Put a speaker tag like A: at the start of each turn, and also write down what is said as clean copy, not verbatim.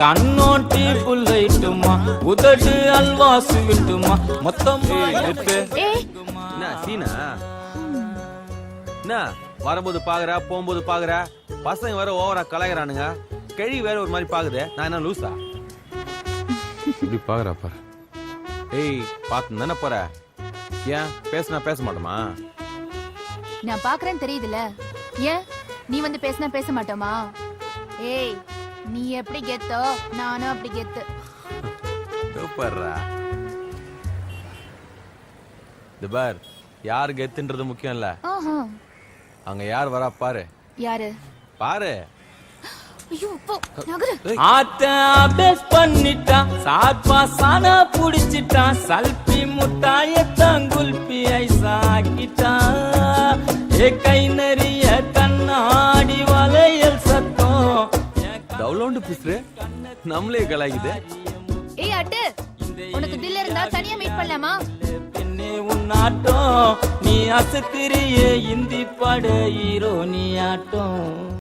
A: கண்ணோட்டி புல்லைட்டுமா உதடு அல்வா சுவிட்டுமா மொத்தம்
B: என்ன சீனா என்ன வரும்போது பாக்குற போகும்போது பாக்குற பசங்க வேற ஓவரா கலாய்கிறானுங்க கிழி வேற ஒரு மாதிரி பாக்குது நான் என்ன லூசா இப்படி பாக்குறா பாரு ஏய் பாத்து தானே போற ஏன் பேசினா பேச மாட்டோமா
C: நான் பாக்குறேன்னு தெரியுதுல ஏன் நீ வந்து பேசினா பேச மாட்டோமா ஏய் நீ எப்படி கெத்தோ நானும் அப்படி கெத்து
B: சூப்பர்ரா பார் யாரு கெத்துன்றது முக்கியம் இல்ல அங்க யார் வரா பாரு
C: யாரு
B: பாரு
C: ஐயோ போ நகரு
A: ஆத்த அபேஸ் பண்ணிட்டான் சாப்பா சானா புடிச்சிட்டான் சல்பி முட்டாயத்தான் குல்பி ஐசாக்கிட்டான் ஏ கை நெறிய கண்ணாடி வளையல் சத்தம்
B: டவுன்லோடு பிஸ்ரு நம்மளே கலாய்க்குது
C: ஏய் அட்டு உனக்கு தில் இருந்தா தனியா மீட் பண்ணலாமா
A: பெண்ணே உன்னாட்டம் நீ அசத்திரியே இந்தி பட ஹீரோ நீ ஆட்டம்